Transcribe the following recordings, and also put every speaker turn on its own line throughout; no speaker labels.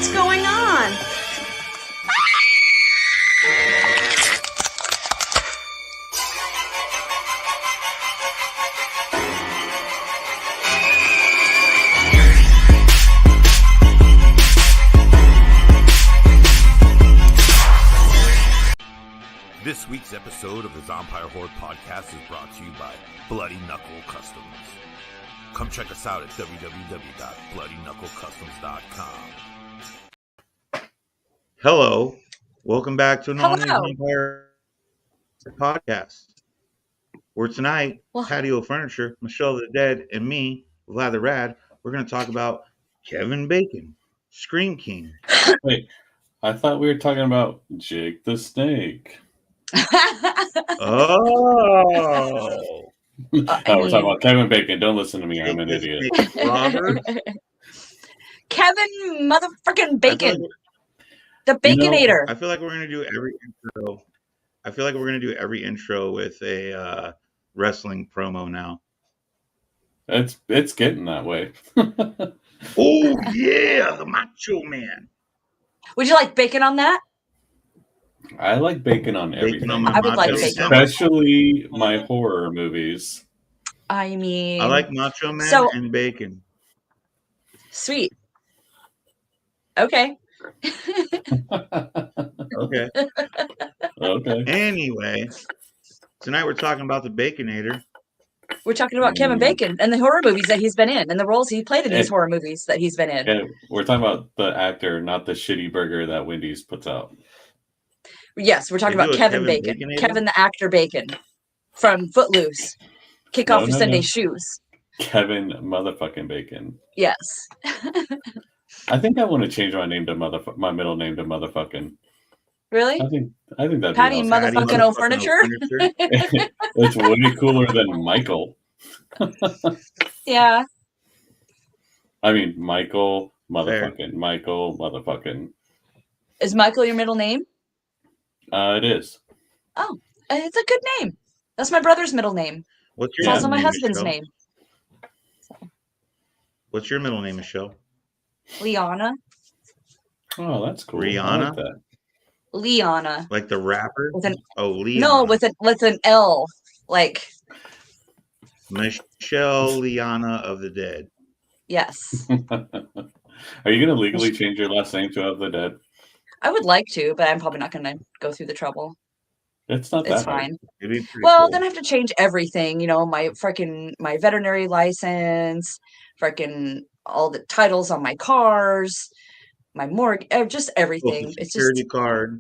What's going on?
This week's episode of the Zompire Horde podcast is brought to you by Bloody Knuckle Customs. Come check us out at www.bloodyknucklecustoms.com.
Hello, welcome back to another Zompire podcast. Where tonight, Patio Furniture, Michelle the Dead, and me, Vlad the Rad, we're going to talk about Kevin Bacon, Scream King.
Wait, I thought we were talking about Jake the Snake.
Oh.
We're talking about Kevin Bacon. Don't listen to me. I'm an idiot.
Robert.
Kevin motherfucking Bacon. The Baconator.
I feel like we're going to do every intro. I feel like we're going to do every intro with a wrestling promo now.
It's getting that way.
Oh, yeah, the Macho Man.
Would you like bacon on that?
I like bacon on everything.
I would like bacon.
Especially my horror movies.
I mean...
I like Macho Man and bacon.
Sweet. Okay.
Okay. Anyway, tonight we're talking about the Baconator.
We're talking about Kevin Bacon and the horror movies that he's been in and the roles he played in these horror movies that he's been in.
And we're talking about the actor, not the shitty burger that Wendy's puts out.
Yes, we're talking about Kevin Bacon. Baconator? Kevin the actor Bacon from Footloose. Kick off your Sunday shoes.
Kevin motherfucking Bacon.
Yes.
I think I want to change my name to my middle name to motherfucking.
Really?
I think that'd
Patty
be
awesome. Motherfucking O Furniture.
It's way cooler than Michael.
Yeah.
I mean, Michael motherfucking.
Is Michael your middle name?
It is.
Oh, it's a good name. That's my brother's middle name.
What's your
it's also my husband's name.
What's your middle name, Michelle?
Liana.
Oh, that's cool.
Rihanna?
Like that.
Liana.
Like the rapper? Liana.
No, with an L. Like
Michelle Liana of the Dead.
Yes.
Are you going to legally change your last name to Of the Dead?
I would like to, but I'm probably not going to go through the trouble.
It's not that
It's fine.
Well,
then I have to change everything. You know, my veterinary license, all the titles on my cars, my mortgage, just everything.
Social
it's
security
just
card.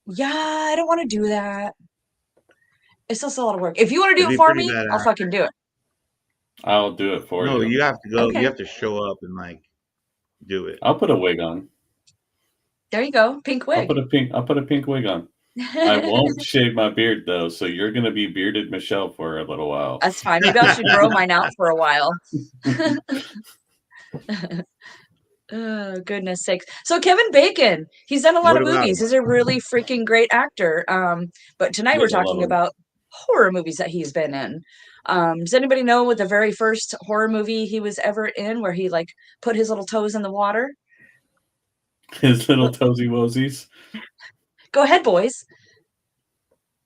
Yeah, I don't want to do that. It's just a lot of work. If you want to do it for me, I'll fucking do it.
I'll do it for you.
No, you have to go. Okay. You have to show up and do it.
I'll put a wig on.
There you go, pink wig.
I'll put a pink wig on. I won't shave my beard though, so you're gonna be bearded Michelle for a little while.
That's fine. Maybe I should grow mine out for a while. Oh, goodness sakes. So Kevin Bacon, he's done a lot of movies. He's a really freaking great actor. But tonight we're talking about horror movies that he's been in. Does anybody know what the very first horror movie he was ever in where he put his little toes in the water?
His little toesy woesies.
Go ahead, boys.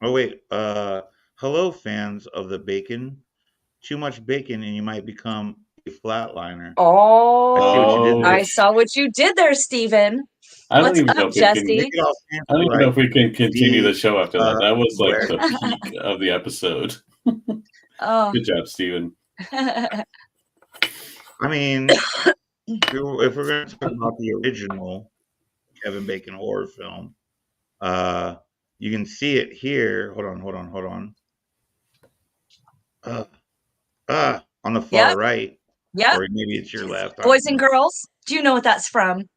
Oh, wait. Hello, fans of the bacon. Too much bacon and you might become a flatliner.
Oh, I saw what you did there, Steven. What's up, Jesse?
I don't even know if we can continue the show after that. That was the peak of the episode. Good job, Steven.
I mean, if we're going to talk about the original Kevin Bacon horror film, you can see it here. Hold on. On the far right.
Yeah.
Or maybe it's your left.
Boys and girls, do you know what that's from?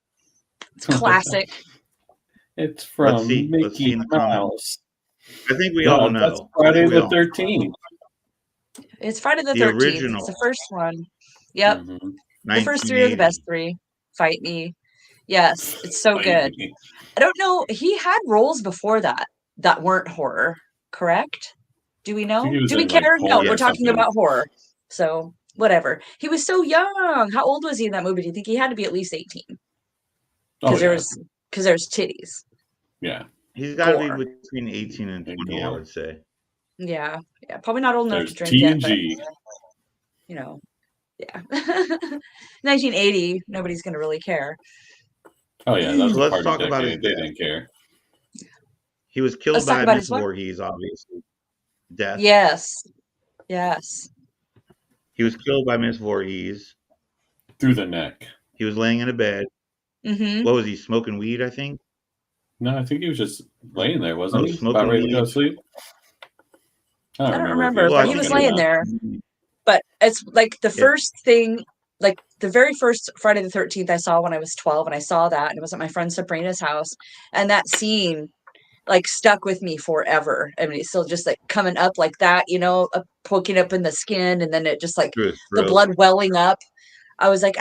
It's classic.
It's from Mickey Mouse.
I think we all know.
That's Friday the 13th.
It's Friday the 13th.
Original.
It's the first one. Yep.
Mm-hmm.
The first three are the best three. Fight Me. Yes, it's so good. I don't know. He had roles before that weren't horror, correct? Do we know? Do we care? No, we're talking about horror. So, whatever. He was so young. How old was he in that movie? Do you think he had to be at least 18? because there's titties.
Yeah,
he's got to be between 18 and 20, I would say.
Yeah, probably not old enough
there's
to drink
TNG.
yet, but, yeah. 1980, nobody's gonna really care.
Oh yeah, that's
so let's talk about his
death. They didn't care.
He was killed by Miss Voorhees, obviously. Death.
Yes.
He was killed by Miss Voorhees.
Through the neck.
He was laying in a bed.
Mm-hmm.
What was he, smoking weed, I think?
No, I think he was just laying there, wasn't he? About ready to go to sleep?
I don't remember, but he was laying there. But it's like the first thing, like the very first Friday the 13th I saw when I was 12, and I saw that, and it was at my friend Sabrina's house, and that scene like stuck with me forever. I mean, it's still just like coming up like that, poking up in the skin, and then it just like the blood welling up. I was like,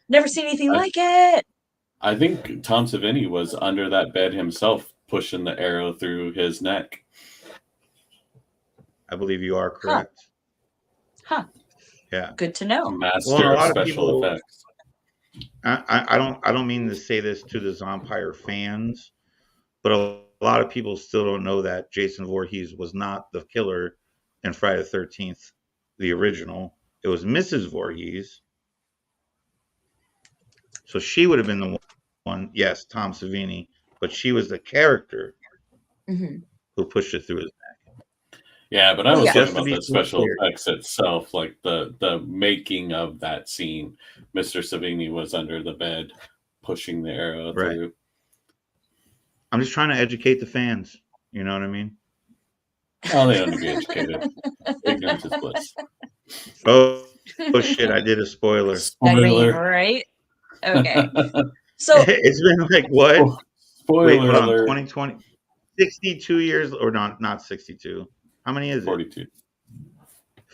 never seen anything like it.
I think Tom Savini was under that bed himself, pushing the arrow through his neck.
I believe you are correct.
Huh.
Yeah.
Good to know.
Master of special effects.
I don't mean to say this to the Zompire fans, but a lot of people still don't know that Jason Voorhees was not the killer in Friday the 13th, the original. It was Mrs. Voorhees. So she would have been the one, yes, Tom Savini, but she was the character who pushed it through his neck.
Yeah, but I was talking about the special effects itself, like the making of that scene. Mr. Savini was under the bed pushing the arrow through.
I'm just trying to educate the fans. You know what I mean?
Oh, they don't need to be educated. Ignorance is bliss.
Oh shit! I did a spoiler.
Right? Okay. So
it's been like what?
Spoiler alert.
2020, 62 years, or not 62. How many is it?
42.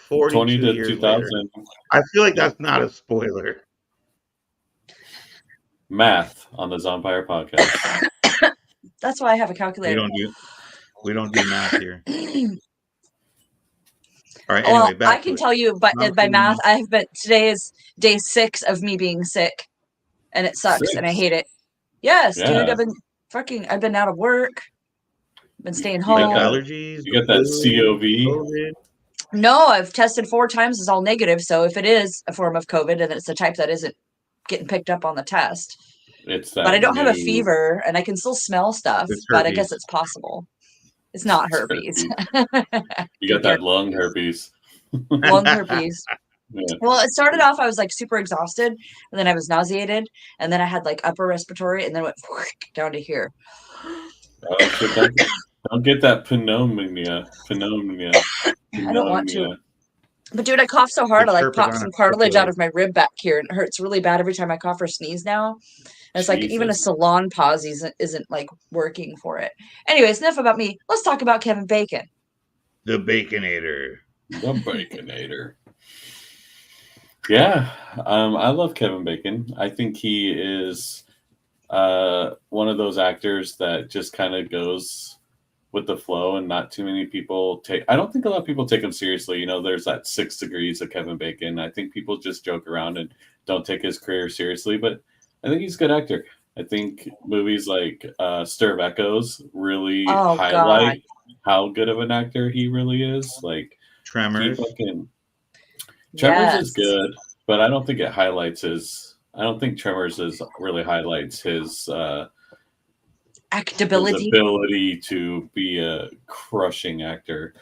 42
20 to
years
2000.
Later. I feel like that's not a spoiler.
Math on the Zompire podcast.
That's why I have a calculator.
We don't do math here. All right. Anyway,
I can tell you, but by math, today is day 6 of me being sick, and it sucks, and I hate it. Yes, dude. I've been out of work. Been staying home.
You got allergies?
You got that COVID?
No, I've tested 4 times. It's all negative. So if it is a form of COVID, and it's the type that isn't getting picked up on the test, but I don't have a fever, and I can still smell stuff. But I guess it's possible. It's not herpes.
You got that lung herpes.
Lung herpes. Yeah. Well, it started off, I was like super exhausted, and then I was nauseated, and then I had like upper respiratory, and then it went down to here.
Don't get that pneumonia.
I don't want to. But dude, I cough so hard, I like pop some cartilage out of my rib back here, and it hurts really bad every time I cough or sneeze now. And it's like even a salon pause isn't like working for it. Anyways, enough about me. Let's talk about Kevin Bacon.
The Baconator.
The Baconator. Yeah, I love Kevin Bacon. I think he is one of those actors that just kind of goes with the flow, and not too many people I don't think a lot of people take him seriously. There's that 6 degrees of Kevin Bacon. I think people just joke around and don't take his career seriously, but I think he's a good actor. I think movies like Stir of Echoes really highlight how good of an actor he really is. Like
Tremors.
Tremors is good, but I don't think it highlights his. I don't think Tremors really highlights his
actability,
his ability to be a crushing actor.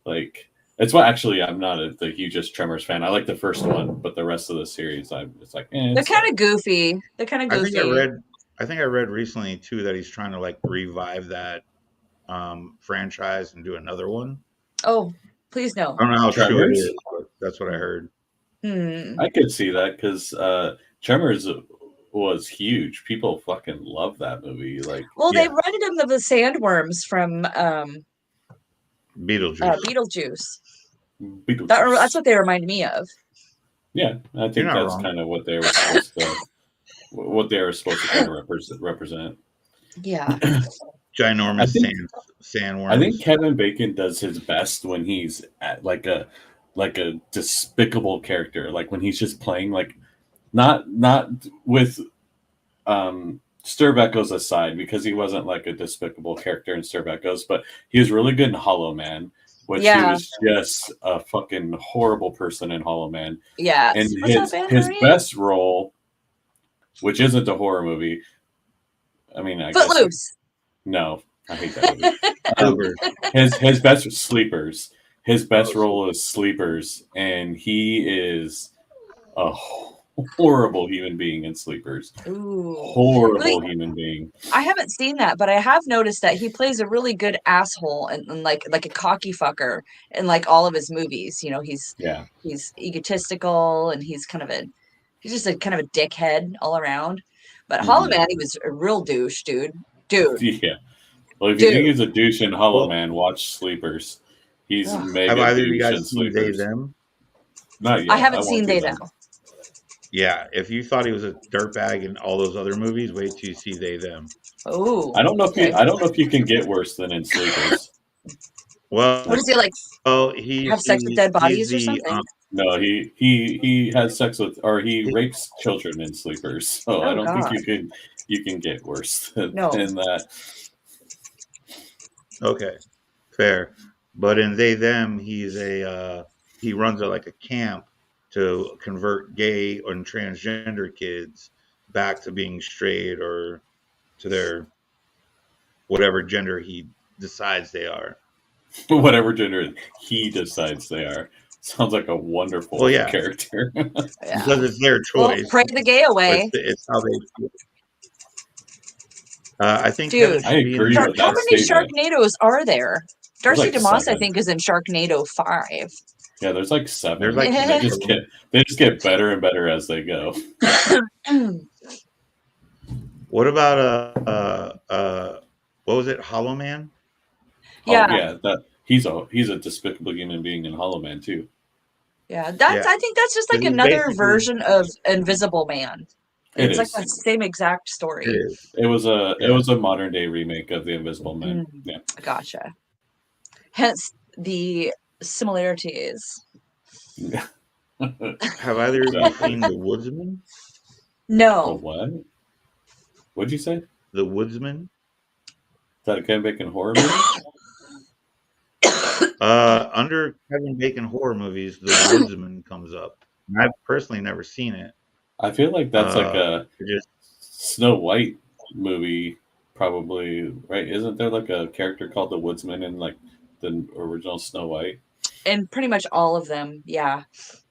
Like it's why actually I'm not the hugest Tremors fan. I like the first one, but the rest of the series, it's like
they're kind of goofy. They're kind of goofy.
I think I read recently too that he's trying to like revive that franchise and do another one.
Oh, please no.
I don't know how true it is, but that's what I heard.
I could see that because Tremors was huge. People fucking love that movie. Like,
they reminded him of the sandworms from
Beetlejuice.
That's what they remind me of.
Yeah, I think that's kind of what they were supposed to kind of represent.
Yeah.
Ginormous sandworms.
I think Kevin Bacon does his best when he's at like a despicable character, like when he's just playing like not with Stir Echoes aside, because he wasn't like a despicable character in Stir Echoes, but he was really good in Hollow Man, which he was just a fucking horrible person in Hollow Man.
Yeah.
And his best role, which isn't a horror movie, I mean, I
Footloose.
No, I hate that movie. His best Sleepers. His best role is Sleepers, and he is a horrible human being in Sleepers.
Ooh.
Horrible human being.
I haven't seen that, but I have noticed that he plays a really good asshole and like a cocky fucker in like all of his movies. You know, he's egotistical and he's just a kind of a dickhead all around. But Hollow Man, he was a real douche, dude.
Yeah. Well, if you think he's a douche in Hollow Man, watch Sleepers. He's mega
have either of
douche
you guys
in
seen
Sleepers.
They Them?
Not yet.
I haven't seen They Them.
Yeah, if you thought he was a dirtbag in all those other movies, wait till you see They Them.
Oh,
I don't know if you can get worse than in Sleepers.
Well,
what is he like?
Oh, he
have sex with dead bodies or something?
No, he has sex with, or he rapes children in Sleepers. So I don't think you can get worse than that.
Okay, fair. But in They Them, he runs like a camp to convert gay and transgender kids back to being straight or to their whatever gender he decides they are.
Whatever gender he decides they are. Sounds like a wonderful character.
Because it's their choice.
Well, pray the gay away.
It's how they feel. I think
dude,
I agree with
how
that
many
statement.
Sharknadoes are there? Darcy
like
DeMoss,
7.
I think, is in Sharknado 5.
Yeah, there's like 7.
There's like
they just get better and better as they go.
What about what was it, Hollow Man?
Yeah,
he's a despicable human being in Hollow Man too.
Yeah, I think that's just like another version of Invisible Man. It's like the same exact story.
It was a modern day remake of the Invisible Man. Yeah,
gotcha. Hence the similarities.
Have either of you seen The Woodsman?
No.
The what? What'd you say?
The Woodsman.
Is that a Kevin Bacon horror movie?
Under Kevin Bacon horror movies, The Woodsman comes up. I've personally never seen it.
I feel like that's like a Snow White movie, probably, right? Isn't there like a character called the Woodsman in like the original Snow White?
And pretty much all of them, yeah.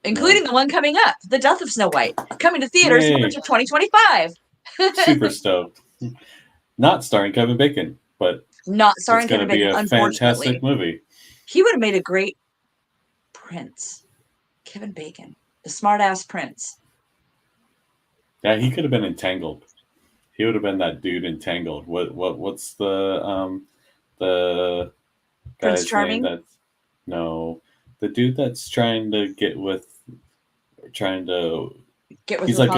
Including the one coming up, The Death of Snow White, coming to theaters in March of 2025.
Super stoked. Not starring Kevin Bacon, but
not starring Kevin Bacon,
unfortunately. It's going to be a fantastic movie.
He would have made a great Prince. Kevin Bacon, the smart-ass Prince.
Yeah, he could have been Entangled. He would have been that dude Entangled. What's the
Prince
guy's
Charming?
name? No, the dude that's trying to get with he's like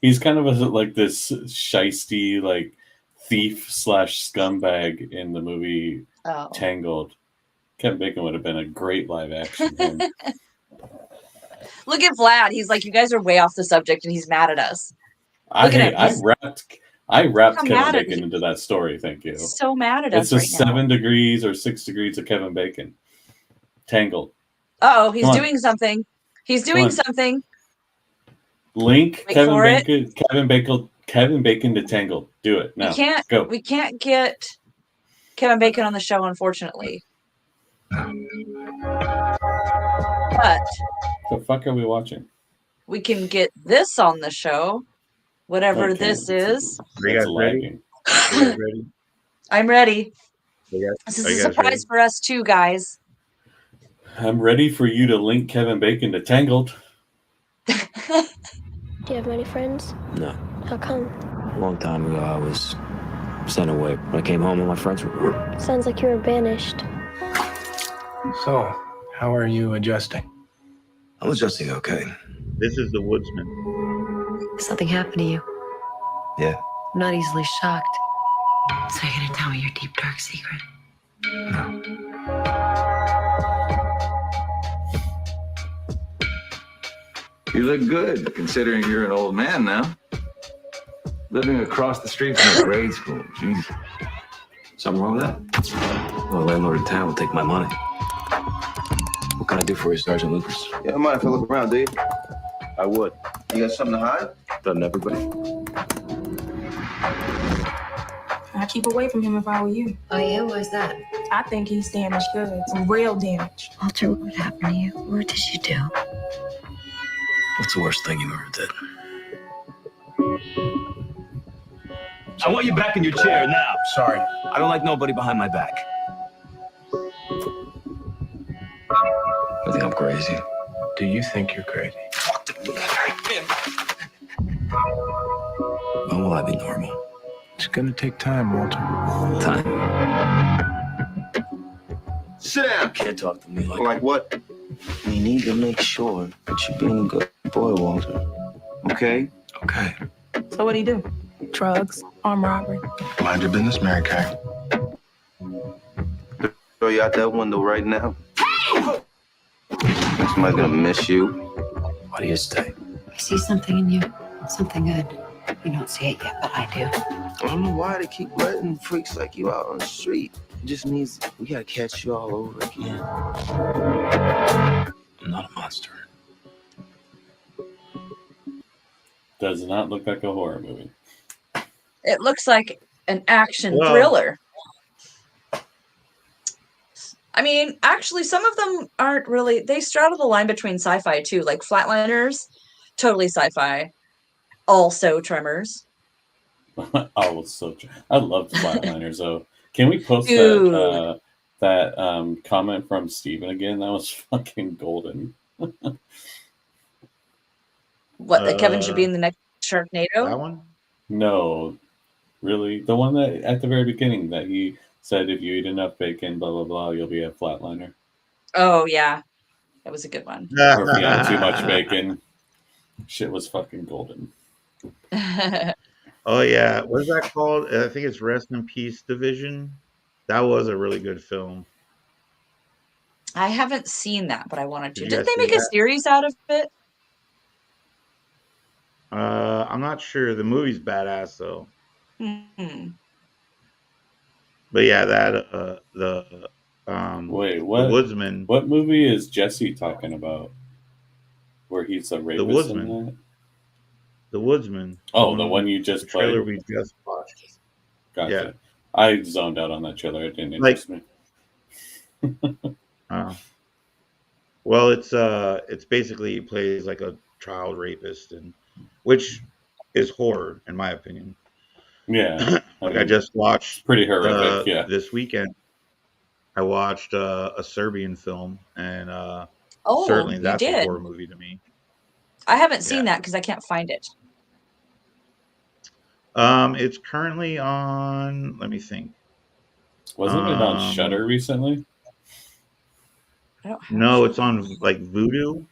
he's kind of like this shisty like thief / scumbag in the movie Tangled. Kevin Bacon would have been a great live action him.
Look at Vlad. He's like, you guys are way off the subject, and he's mad at us.
I wrapped Kevin Bacon into that story. Thank you.
So mad at us.
It's 7 degrees or 6 degrees of Kevin Bacon. Tangled.
He's doing something. He's doing something.
Link Kevin Bacon to Tangled. Do it now.
We can't get Kevin Bacon on the show, unfortunately. But
the fuck are we watching?
We can get this on the show. Whatever this is.
Are you guys ready?
I'm ready.
This
is a surprise for us too, guys.
I'm ready for you to link Kevin Bacon to Tangled.
Do you have many friends?
No.
How come?
A long time ago, I was sent away. When I came home, all my friends were...
Sounds like you were banished.
So, how are you adjusting?
I'm adjusting okay.
This is The Woodsman.
Something happened to you.
Yeah.
I'm not easily shocked. So you're gonna tell me your deep, dark secret?
No.
You look good, considering you're an old man now.
Living across the street from a grade school. Jeez. Something wrong with that? Well, the landlord in town will take my money. What can I do for you, Sergeant Lucas?
Yeah, I mind if I look around, dude?
I would.
You got something to hide?
Doesn't everybody?
I'd keep away from him if I were you.
Oh, yeah? Why's that?
I think he's damaged goods. Real damage.
Walter, what happened to you? What did you do?
What's the worst thing you ever did? I want you back in your chair now.
Sorry.
I don't like nobody behind my back. I think I'm crazy.
Do you think you're crazy?
When will I be normal?
It's gonna take time, Walter.
Time.
Sit down.
You can't talk to me like
Like what?
We need to make sure that you're being a good boy, Walter. Okay?
Okay.
So what'd he do? Drugs, armed robbery.
Mind your business, Mary Kay.
Throw you out that window right now. Somebody gonna miss you.
Why do you stay?
I see something in you. Something good. You don't see it yet, but I do.
I don't know why they keep letting freaks like you out on the street. It just means we gotta catch you all over again.
I'm not a monster.
Does not look like a horror movie.
It looks like an action thriller. I mean, actually, some of them aren't really. They straddle the line between sci-fi too, like Flatliners, totally sci-fi. Also, Tremors.
I love Flatliners though. Can we post that comment from Steven again? That was fucking golden.
What, that Kevin should be in the next Sharknado?
That one?
No, really, the one that at the very beginning that he said, if you eat enough bacon, blah blah blah, you'll be a flatliner.
Oh yeah, that was a good one.
Or if you had too much bacon, shit was fucking golden.
Oh yeah, what is that called? I think it's Rest in Peace Division. That was a really good film.
I haven't seen that, but I wanted to.
Did you
Didn't
guys
they make
see
a
that?
series out of it?
I'm not sure. The movie's badass though. But yeah, that
Wait, what?
The Woodsman.
What movie is Jesse talking about? Where he's a rapist?
The Woodsman.
In that?
The Woodsman.
Oh, the one you just played.
Trailer we just watched.
Gotcha.
Yeah.
I zoned out on that trailer. It didn't interest me.
Well, it's basically he plays like a child rapist, and which is horror in my opinion.
Yeah,
I just watched
pretty horrific. Yeah,
this weekend I watched a Serbian film, and certainly that's a horror movie to me.
I haven't seen that because I can't find it.
It's currently on. Let me think.
Wasn't it on Shudder recently?
No, it's on like Vudu.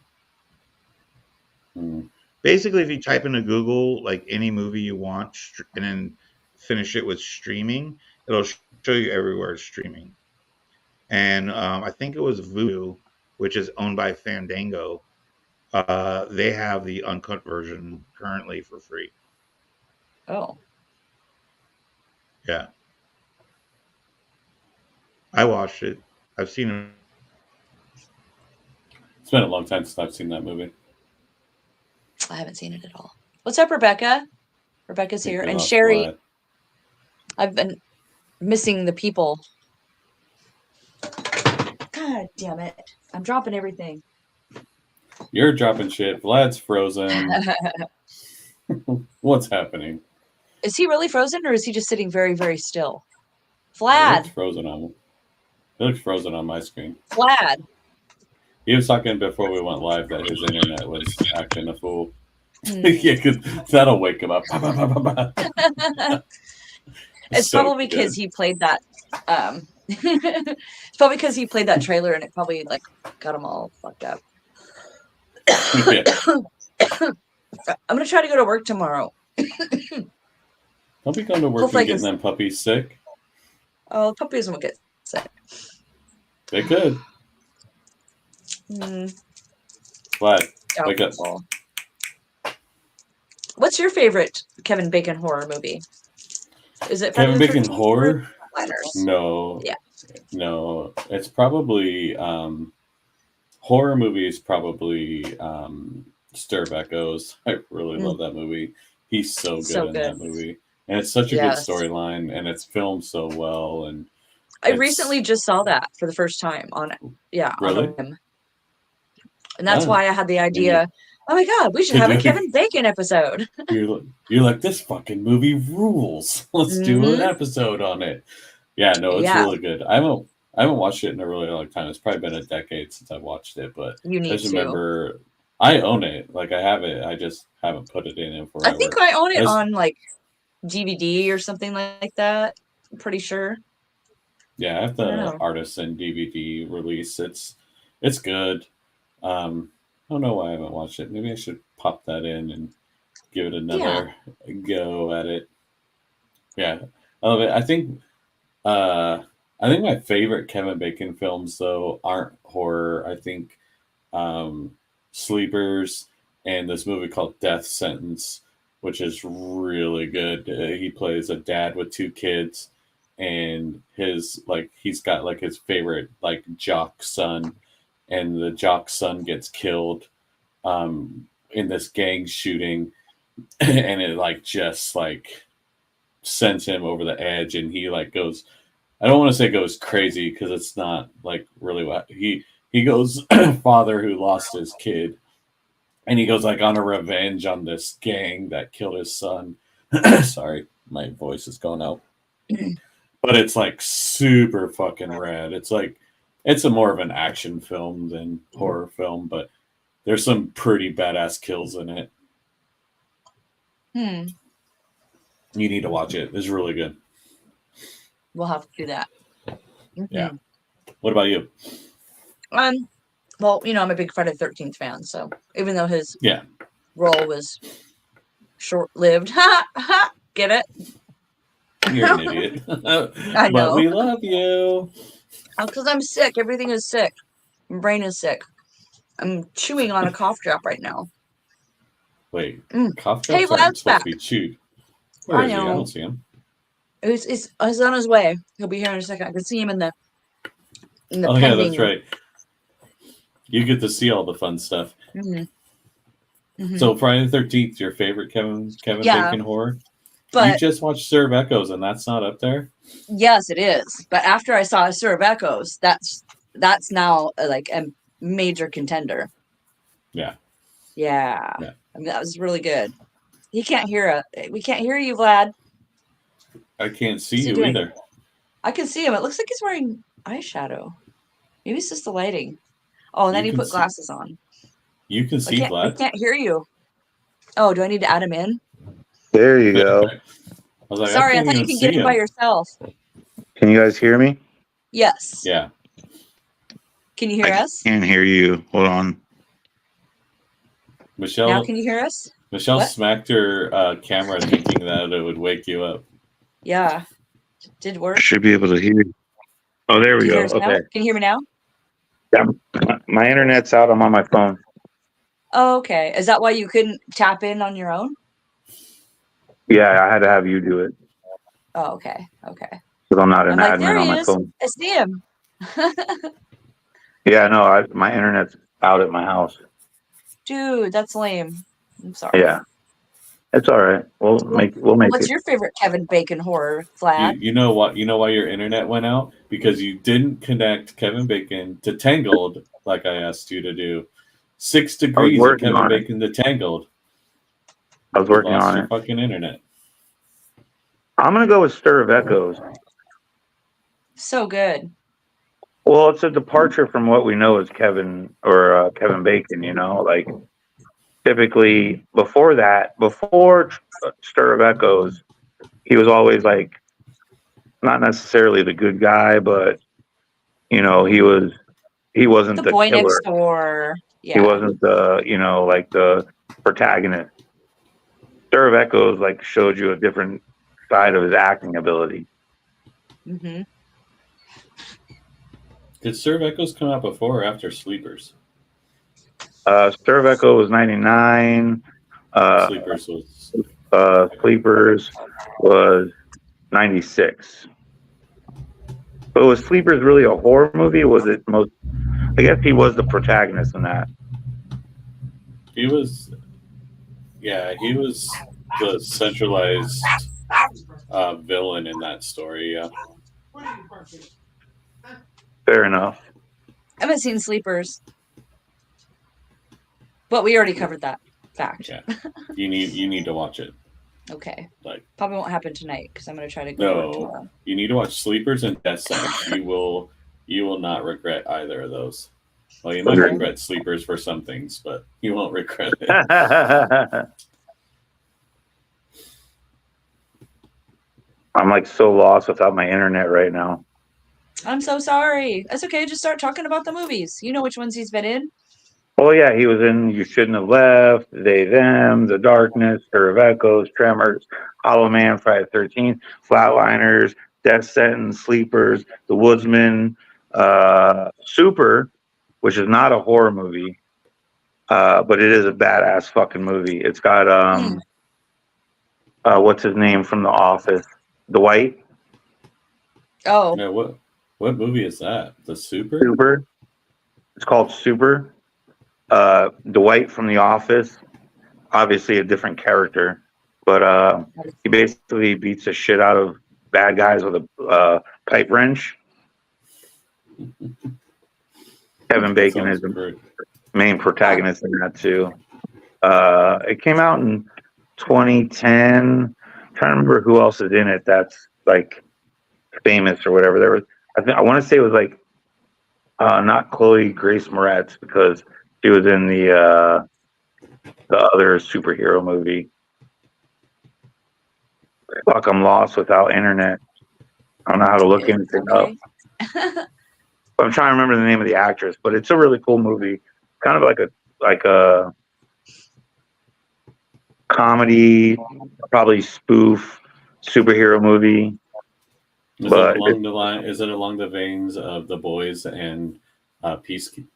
Basically, if you type into Google like any movie you want and then finish it with streaming, it'll show you everywhere it's streaming. And I think it was Vudu, which is owned by Fandango. They have the uncut version currently for free.
Oh.
Yeah. I watched it. I've seen it.
It's been a long time since I've seen that movie.
I haven't seen it at all. What's up, Rebecca? Rebecca's here. And Sherry. I've been missing the people. God damn it. I'm dropping everything.
You're dropping shit. Vlad's frozen. What's happening?
Is he really frozen or is he just sitting very, very still?
He
Vlad.
looks frozen on. He looks frozen on my screen.
Vlad.
He was talking before we went live that his internet was acting a fool. Yeah, because that'll wake him up.
It's
so
probably because he played that. It's probably because he played that trailer and it probably like got him all fucked up. I'm gonna try to go to work tomorrow.
Don't be going to work and getting them puppies sick.
Oh, puppies won't get sick.
They could. Vlad, wake up.
What's your favorite Kevin Bacon horror movie? Is it
Kevin Bacon horror?
Flatliners?
No.
Yeah.
No. It's probably horror movies. Probably Stir of Echoes. I really love that movie. He's so good in that movie, and it's such a good storyline, and it's filmed so well. And
I recently just saw that for the first time on
really?
on a whim. And that's why I had the idea. Oh my God, we should have a Kevin Bacon episode.
You're like, this fucking movie rules. Let's do an episode on it. Yeah, no, it's really good. I haven't watched it in a really long time. It's probably been a decade since I've watched it, but
I just
remember I own it. Like I have it. I just haven't put it in forever.
I think I own it on like DVD or something like that. I'm pretty sure.
Yeah, I have the Artisan DVD release. It's good. I don't know why I haven't watched it. Maybe I should pop that in and give it another go at it. Yeah, I love it. I think my favorite Kevin Bacon films though aren't horror. I think Sleepers and this movie called Death Sentence, which is really good. He plays a dad with 2 kids, and he's got like his favorite like jock son, and the jock son gets killed in this gang shooting, and it like just like sends him over the edge, and he like goes, I don't want to say goes crazy because it's not like really what he goes father who lost his kid, and he goes like on a revenge on this gang that killed his son. Sorry, my voice is going out. But it's like super fucking rad. It's like it's a more of an action film than horror film, but there's some pretty badass kills in it. You need to watch it. It's really good.
We'll have to do that.
Yeah. What about you?
Well, I'm a big Friday the 13th fan, so even though his role was short-lived, get it?
You're an idiot.
I know.
But we love you.
Because I'm sick. Everything is sick. My brain is sick. I'm chewing on a cough drop right now.
Wait, cough drops aren't supposed to be chewed. Where is he? I don't see him.
He's on his way. He'll be here in a second. I can see him in the
oh pending. Yeah, that's right. You get to see all the fun stuff. So Friday the 13th, your favorite Kevin Bacon horror? But you just watched Stir of Echoes, and that's not up there?
Yes, it is. But after I saw Stir of Echoes, that's now like a major contender. Yeah. I mean, that was really good. He can't hear we can't hear you, Vlad.
I can't see you either.
I can see him. It looks like he's wearing eyeshadow. Maybe it's just the lighting. Oh, and then he put glasses on.
You can see Vlad.
I can't hear you. Oh, do I need to add him in?
There you go.
Sorry, I thought you could get him by yourself.
Can you guys hear me?
Yes.
Yeah.
Can you hear us?
I can't hear you. Hold on.
Michelle.
Now can you hear us?
Michelle smacked her camera thinking that it would wake you up.
Yeah. Did work.
I should be able to hear you. Oh, there we go. Okay.
Can you hear me now?
Yeah. My internet's out. I'm on my phone.
Oh, okay. Is that why you couldn't tap in on your own?
Yeah, I had to have you do it.
Oh, okay. Okay.
Because I'm not an admin on my phone.
I see him.
Yeah, no, my internet's out at my house.
Dude, that's lame. I'm sorry.
Yeah. It's all right. We'll make
What's your favorite Kevin Bacon horror, Vlad?
You know what? You know why your internet went out? Because you didn't connect Kevin Bacon to Tangled like I asked you to do. 6 degrees of Kevin Bacon to Tangled.
I was working on it.
Fucking internet.
I'm gonna go with Stir of Echoes.
So good.
Well, it's a departure from what we know as Kevin Bacon. Like typically before Stir of Echoes, he was always like not necessarily the good guy, but he wasn't the
boy
killer.
Next door. Yeah.
He wasn't the like the protagonist. Stir of Echoes like showed you a different side of his acting ability.
Mm-hmm.
Did Stir of Echoes come out before or after Sleepers?
Stir of Echo was 99.
Sleepers was
Sleepers was 96. But was Sleepers really a horror movie? Was it most? I guess he was the protagonist in that.
He was the centralized villain in that story. Yeah.
Fair enough.
I haven't seen Sleepers, but we already covered that fact.
Yeah, you need to watch it.
Okay.
Like,
probably won't happen tonight because I'm going to try to go tomorrow.
You need to watch Sleepers and Death Sentence. You will not regret either of those. Well, you might regret Sleepers for some things, but you won't regret it.
I'm like so lost without my internet right now.
I'm so sorry. That's okay. Just start talking about the movies. You know which ones he's been in.
Oh yeah, he was in You Shouldn't Have Left, They Them, The Darkness, Stir of Echoes, Tremors, Hollow Man, Friday the 13th, Flatliners, Death Sentence, Sleepers, The Woodsman, Super, which is not a horror movie, but it is a badass fucking movie. It's got what's his name from The Office, Dwight.
Oh, yeah, what movie is that? The Super?
Super. It's called Super. Dwight from The Office, obviously a different character, but he basically beats the shit out of bad guys with a pipe wrench. Kevin Bacon is the main protagonist in that too. It came out in 2010. I'm trying to remember who else is in it that's like famous or whatever. There was, I want to say it was like not Chloe Grace Moretz because she was in the other superhero movie. Fuck, I'm lost without internet. I don't know how to look anything up. But I'm trying to remember the name of the actress, but it's a really cool movie. Kind of like a comedy, probably spoof superhero movie.
Is it along the veins of The Boys and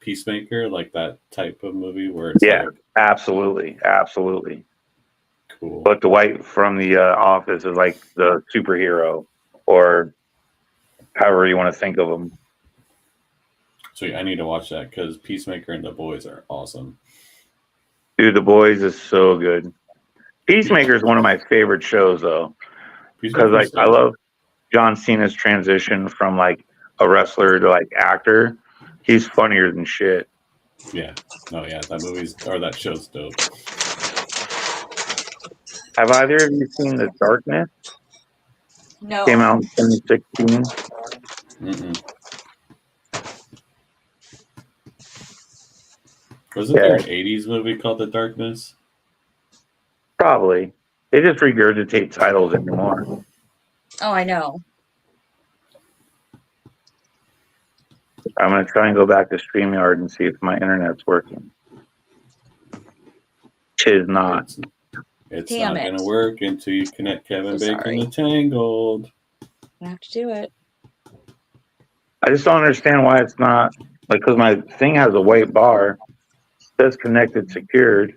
Peacemaker, like that type of movie where it's
absolutely.
Cool.
But Dwight from The Office is like the superhero, or however you want to think of him.
So I need to watch that because Peacemaker and The Boys are awesome.
Dude, The Boys is so good. Peacemaker is one of my favorite shows though, because like I love John Cena's transition from like a wrestler to like actor. He's funnier than shit.
Yeah. Oh yeah, that show's dope.
Have either of you seen The Darkness?
No.
Came out in 2016.
Wasn't there an 80s movie called The Darkness?
Probably. They just regurgitate titles anymore.
Oh, I know.
I'm going to try and go back to StreamYard and see if my internet's working. Tis not.
It's not going to work until you connect Kevin Bacon to Tangled.
I have to do it.
I just don't understand why it's not, like, because my thing has a white bar. It says connected, secured.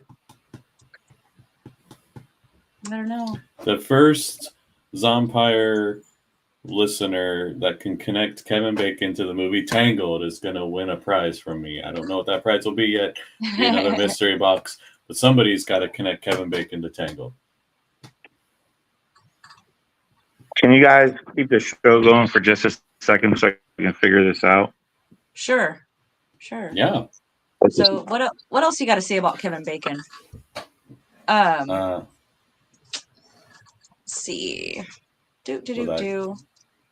I don't know.
The first Zompire listener that can connect Kevin Bacon to the movie Tangled is going to win a prize from me. I don't know what that prize will be yet. It'll be another mystery box. But somebody's got to connect Kevin Bacon to Tangled.
Can you guys keep the show going for just a second so I can figure this out?
Sure.
Yeah.
So what else you got to say about Kevin Bacon? Let's see. I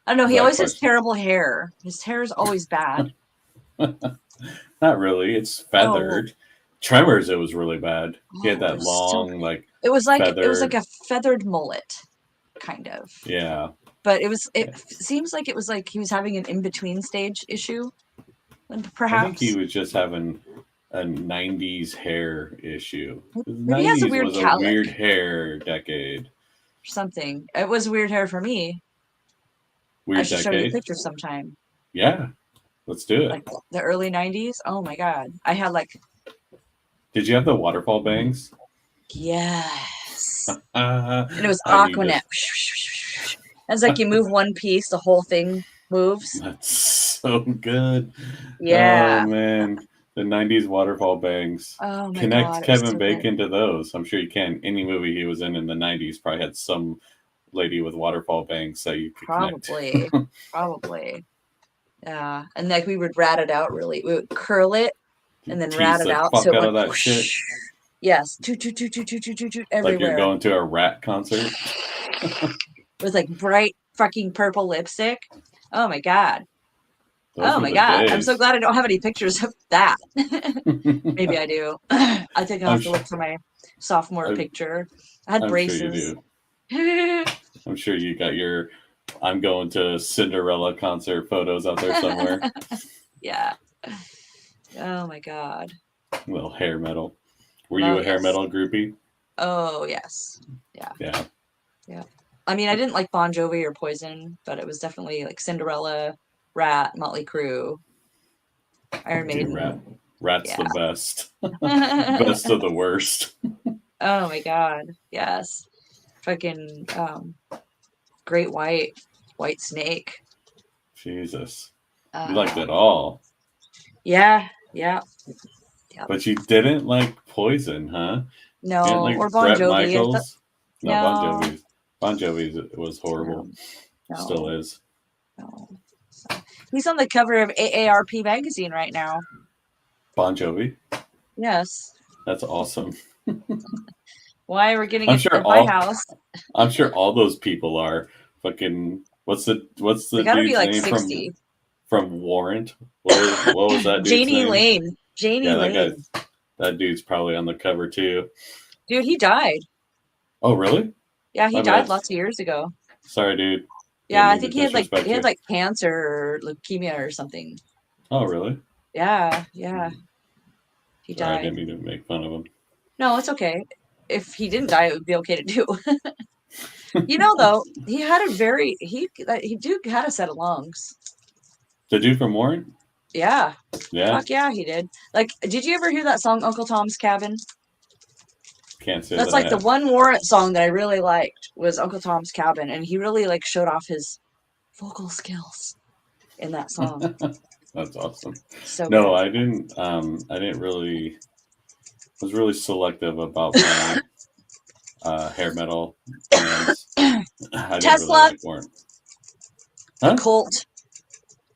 don't know. He always has terrible hair. His hair is always bad.
Not really. It's feathered. Tremors, it was really bad. He had that long,
it was like a feathered mullet, kind of.
Yeah.
But it seems like it was like he was having an in-between stage issue. Perhaps.
I think he was just having a 90s hair issue.
Maybe he has a weird cowlick.
A weird hair decade.
Something. It was weird hair for me.
Weird
I should
decade.
show you a picture sometime.
Yeah. Let's do it.
Like the early 90s. Oh my god. I had like.
Did you have the waterfall bangs?
Yes. And it was Aquanet. It's like you move one piece, the whole thing moves.
That's so good.
Yeah.
Oh man, the '90s waterfall bangs.
Oh my
Connect
God, it was
Kevin
so
Bacon to those. I'm sure you can. Any movie he was in the '90s probably had some lady with waterfall bangs that you could
Probably.
connect.
Probably. Yeah. And like we would rat it out really. We would curl it and then rat
Tease
it
the
out.
fuck
So it
out
went
of that
whoosh.
shit.
Yes. Toot, toot, toot, toot, toot, toot, toot, toot,
Like you're
everywhere.
going to a Rat concert.
With like bright fucking purple lipstick. Oh my God.
Those
Oh
were
my
the
God. I'm so
days.
glad I don't have any pictures of that. Maybe I do. I think I'll have to look for my sophomore picture. I had
I'm
braces.
sure you do. I'm sure you got your I'm going to Cinderella concert photos out there somewhere.
Yeah. Oh my God.
Little hair metal. Were you a hair metal groupie?
Oh yes. Yeah.
Yeah.
Yeah. I mean, I didn't like Bon Jovi or Poison, but it was definitely like Cinderella, Rat, Motley Crue, Iron Maiden.
Rat's the best. Best of the worst.
Oh my God. Yes. Fucking Great White Snake.
Jesus. You liked it all.
Yeah. Yeah. Yep.
But you didn't like Poison, huh?
No,
you didn't like
or Bon
Bret
Jovi.
Michaels? No,
No.
Bon Jovi was horrible.
No.
Still is.
No. So, he's on the cover of AARP magazine right now.
Bon Jovi?
Yes.
That's awesome.
Why we're getting it at my house?
I'm sure all those people are fucking. What's the
They gotta
dude's
be like
name
60.
from Warrant? What was that dude's
Janie
name?
Lane. Janie Lane.
That dude's probably on the cover too.
Dude, he died.
Oh really?
Yeah, he died lots of years ago.
Sorry, dude.
Yeah, I think he had like cancer or leukemia or something.
Oh really?
Yeah. He
Sorry,
died.
I didn't mean to make fun of him.
No, it's okay. If he didn't die, it would be okay to do. You know, though, he had a had a set of lungs.
The dude from Warrant?
Yeah.
Yeah.
Fuck yeah, he did. Like, did you ever hear that song, Uncle Tom's Cabin?
Can't say
That's
that
like the one Warrant song that I really liked was Uncle Tom's Cabin, and he really like showed off his vocal skills in that song.
That's awesome.
So
no,
good.
I didn't really. Was really selective about my hair metal bands. I didn't
Tesla.
really like Warrant. Huh?
Cult.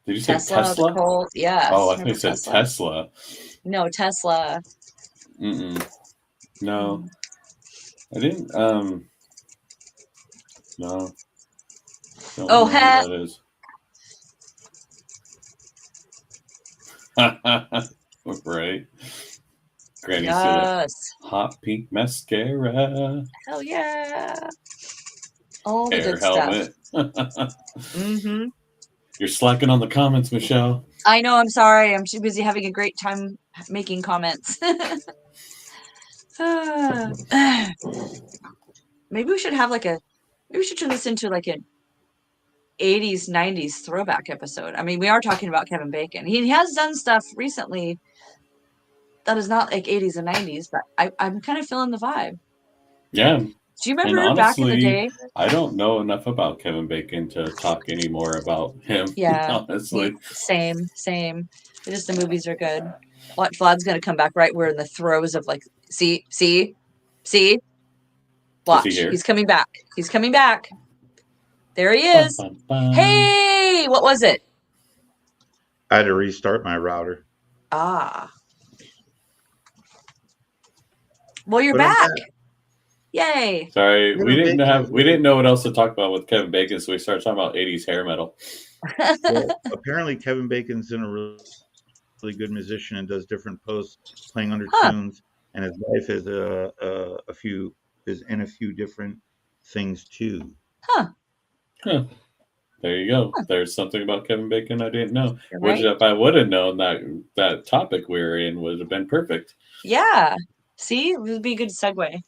Did you say Tesla?
Cult. Yes.
Oh, I think you said Tesla.
No, Tesla.
No. I didn't no. Don't know who that is. Right. Granny said hot pink mascara.
Hell yeah. All the
Hair
good
helmet.
Stuff.
You're slacking on the comments, Michelle.
I know, I'm sorry. I'm too busy having a great time making comments. Maybe we should have maybe we should turn this into like an 80s, 90s throwback episode. I mean, we are talking about Kevin Bacon. He has done stuff recently that is not like 80s and 90s, but I'm kind of feeling the vibe.
Yeah.
Do you remember honestly, back in the day?
I don't know enough about Kevin Bacon to talk anymore about him.
Yeah.
Honestly.
Same. Just the movies are good. Watch, Vlad's going to come back right. We're in the throes of like, see? Watch. He's coming back. There he is. Hey, what was it?
I had to restart my router.
Ah. Well, you're back. Yay.
Sorry, we didn't know what else to talk about with Kevin Bacon, so we started talking about 80s hair metal.
Well, apparently Kevin Bacon's in a really good musician and does different posts playing under tunes, and his wife is in a few different things too.
There you go. There's something about Kevin Bacon I didn't know.
Right.
Which if I would have known that topic we were in would have been perfect.
Yeah. See, it would be a good segue.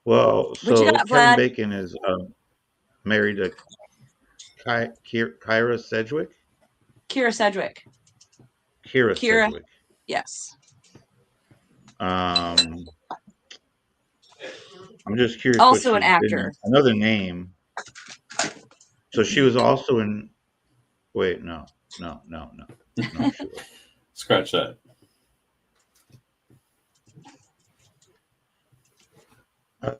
Well, so
got,
Kevin
Vlad?
Bacon is married to Kira Sedgwick.
Kira Sedgwick.
Kira Sedgwick.
Yes.
I'm just curious.
Also an actor.
Another name. So she was also in. Wait, no. She
Scratch that.
I'm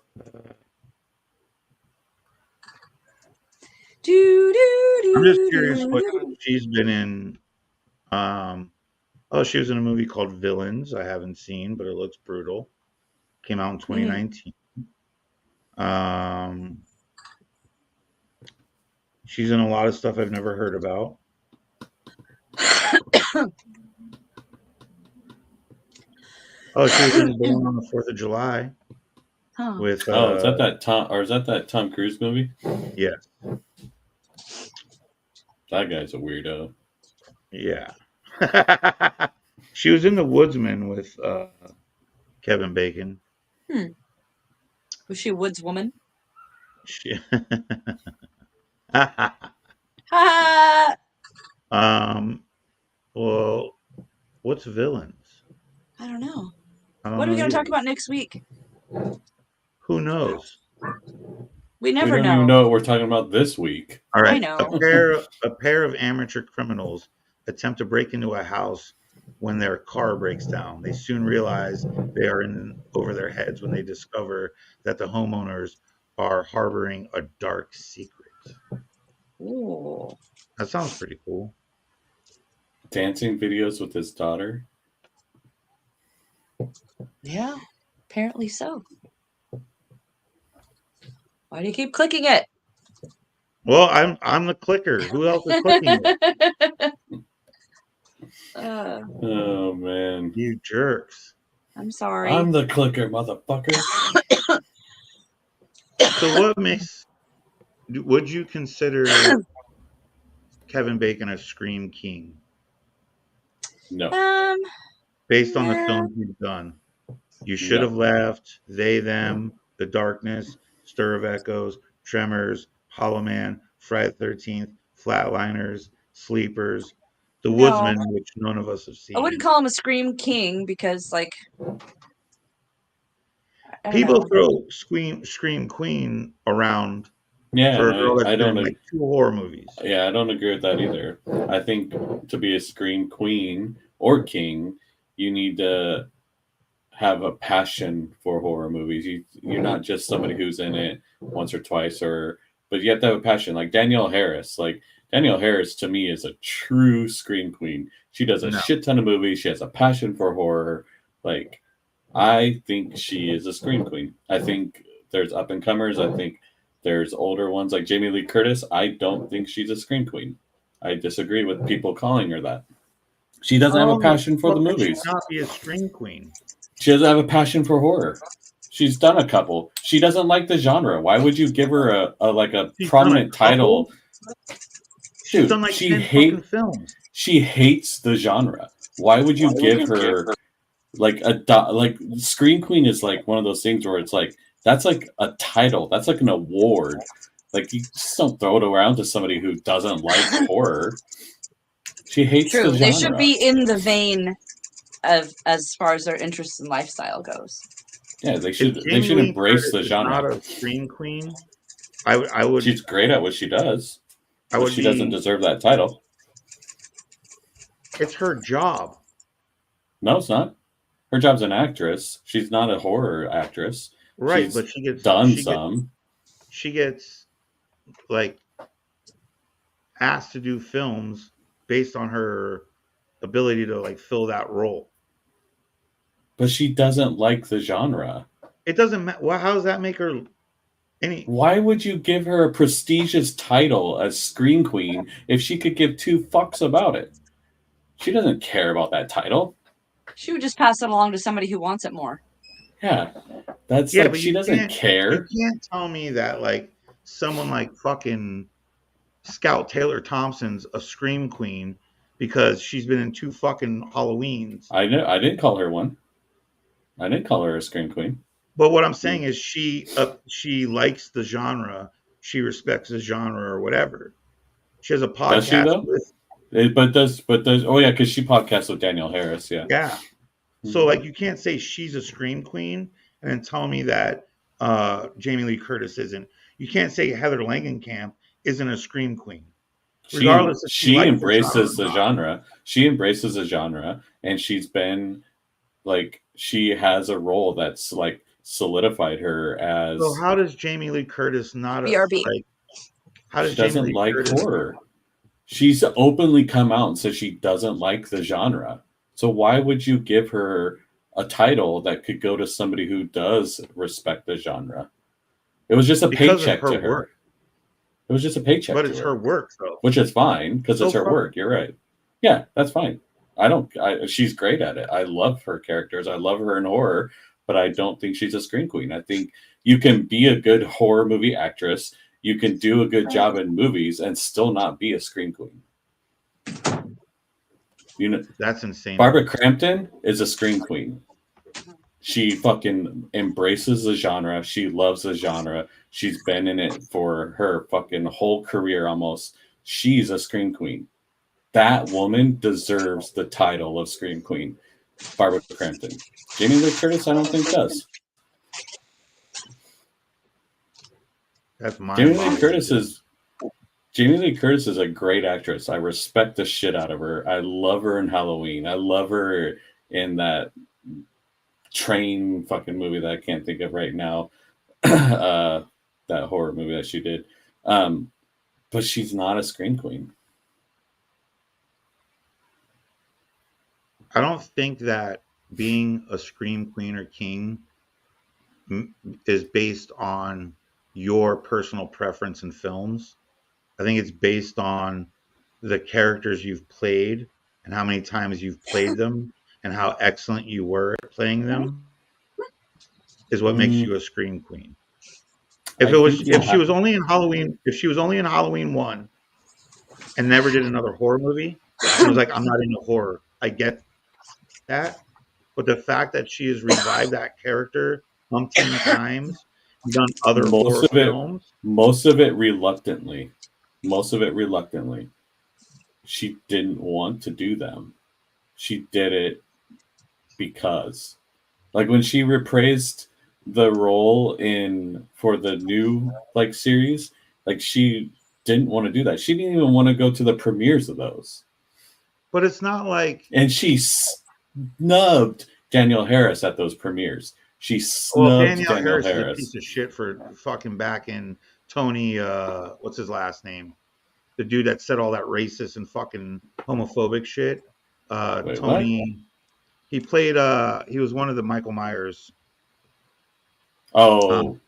just curious what she's been in. She was in a movie called Villains. I haven't seen, but it looks brutal. Came out in 2019. She's in a lot of stuff I've never heard about. She was in Born on the 4th of July. With
is that Tom Cruise movie?
Yes.
That guy's a weirdo.
Yeah. She was in The Woodsman with Kevin Bacon.
Was she a woods woman?
Well, what's Villains?
I don't know. What are we going to talk about next week?
Who knows?
We never
know. We don't even know what we're talking about this week.
All right.
I know.
A pair of amateur criminals attempt to break into a house when their car breaks down. They soon realize they are in over their heads when they discover that the homeowners are harboring a dark secret.
Ooh.
That sounds pretty cool.
Dancing videos with his daughter.
Yeah, apparently so. Why do you keep clicking it?
Well, I'm the clicker. Who else is clicking it?
Oh man,
you jerks!
I'm sorry.
I'm the clicker, motherfucker.
So, what makes? Would you consider Kevin Bacon a scream king?
No.
Based on the films he's done, You Should Have Left, They, Them, The Darkness, Stir of Echoes, Tremors, Hollow Man, Friday the 13th, Flatliners, Sleepers, The Woodsman, which none of us have seen.
I wouldn't call him a scream king because, like,
people throw scream queen around.
Yeah,
for a girl that's
I don't
been, like 2 horror movies.
Yeah, I don't agree with that either. I think to be a scream queen or king, you need to have a passion for horror movies. You're not just somebody who's in it once or twice, but you have to have a passion. Like Danielle Harris. Like Danielle Harris to me is a true scream queen. She does a shit ton of movies. She has a passion for horror. Like I think she is a scream queen. I think there's up and comers. I think there's older ones like Jamie Lee Curtis. I don't think she's a scream queen. I disagree with people calling her that. She doesn't have a passion for the movies.
She not be a scream queen.
She doesn't have a passion for horror. She's done a couple. She doesn't like the genre. Why would you give her a prominent title? Dude,
done like 10 fucking films.
She hates the genre. Why would you give her like Scream Queen is like one of those things where it's like that's like a title. That's like an award. Like you just don't throw it around to somebody who doesn't like horror. She hates the genre.
They should be in the vein of as far as their interests and lifestyle goes.
Yeah, they should embrace the genre.
Not a scream queen. I would.
She's great at what she does. But she doesn't deserve that title.
It's her job.
No, it's not. Her job's an actress. She's not a horror actress.
Right, but she gets
some.
She gets like asked to do films based on her ability to like fill that role.
But she doesn't like the genre.
It doesn't matter. Well, how does that make her any?
Why would you give her a prestigious title as Scream Queen if she could give 2 fucks about it? She doesn't care about that title.
She would just pass it along to somebody who wants it more.
Yeah. But she doesn't care.
You can't tell me that like someone like fucking Scout Taylor Thompson's a scream queen because she's been in 2 fucking Halloweens.
I didn't call her one. I didn't call her a scream queen.
But what I'm saying is she likes the genre. She respects the genre or whatever. She has a podcast.
Does she though? But does oh yeah, because she podcasts with Danielle Harris. Yeah.
Yeah. So like you can't say she's a scream queen and then tell me that Jamie Lee Curtis isn't. You can't say Heather Langenkamp isn't a scream queen. Regardless if
She embraces the genre. She embraces the genre, and she's been like, she has a role that's like solidified her as.
So how does Jamie Lee Curtis not
BRB?
Like, how does
she doesn't
Jamie Lee
like
Curtis
horror? She's openly come out and said she doesn't like the genre. So why would you give her a title that could go to somebody who does respect the genre? It was just a paycheck to her.
Work.
It was just a paycheck.
But it's her work, though.
Which is fine because it's her work. You're right. Yeah, that's fine. She's great at it. I love her characters. I love her in horror, but I don't think she's a scream queen. I think you can be a good horror movie actress. You can do a good job in movies and still not be a scream queen. You know,
that's insane.
Barbara Crampton is a scream queen. She fucking embraces the genre. She loves the genre. She's been in it for her fucking whole career almost. She's a scream queen. That woman deserves the title of scream queen. Barbara Crampton. Jamie Lee Curtis, I don't think does.
That's my
Jamie Lee Curtis is a great actress. I respect the shit out of her. I love her in Halloween. I love her in that train fucking movie that I can't think of right now. That horror movie that she did. But she's not a scream queen.
I don't think that being a scream queen or king is based on your personal preference in films. I think it's based on the characters you've played and how many times you've played them and how excellent you were at playing them is what makes you a scream queen. If she was only in Halloween 1 and never did another horror movie and was like, I'm not into horror, I get that. But the fact that she has revived that character umpteen times and done other horror films.
Most of it reluctantly. She didn't want to do them. She did it because. Like when she reprised the role for the new series, she didn't want to do that. She didn't even want to go to the premieres of those.
But it's not like...
And she snubbed Danielle Harris at those premieres. She snubbed Danielle Harris.
Is a piece of shit for fucking backing Tony, what's his last name? The dude that said all that racist and fucking homophobic shit. Tony... What? He played. He was one of the Michael Myers.
Oh,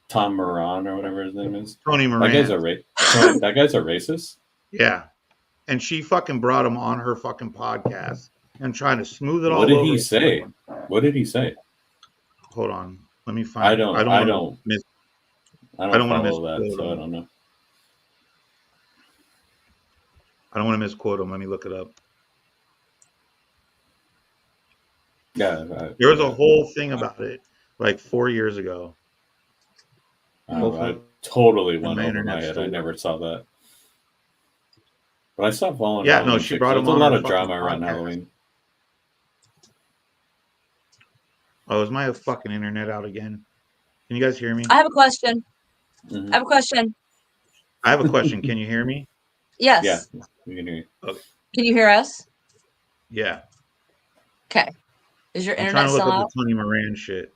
Tom Moran or whatever his name is.
Tony Moran.
That guy's a racist.
Yeah, and she fucking brought him on her fucking podcast and trying to smooth it all.
What did he say? What did he say?
Hold on, let me find.
I don't want to miss.
So I don't want to misquote him. Let me look it up.
Yeah,
there was a whole thing about it like 4 years ago.
I totally went over my head. I never saw that, but I stopped following.
Yeah, no, she brought him on.
A lot of drama around Halloween.
Oh, is my fucking internet out again? Can you guys hear me?
I have a question.
Mm-hmm.
I have a question.
Can you hear me?
Yes.
Yeah, we can hear you.
Okay.
Can you hear us?
Yeah.
Okay. Is your internet
I'm trying to look
still
up the Tony Moran shit.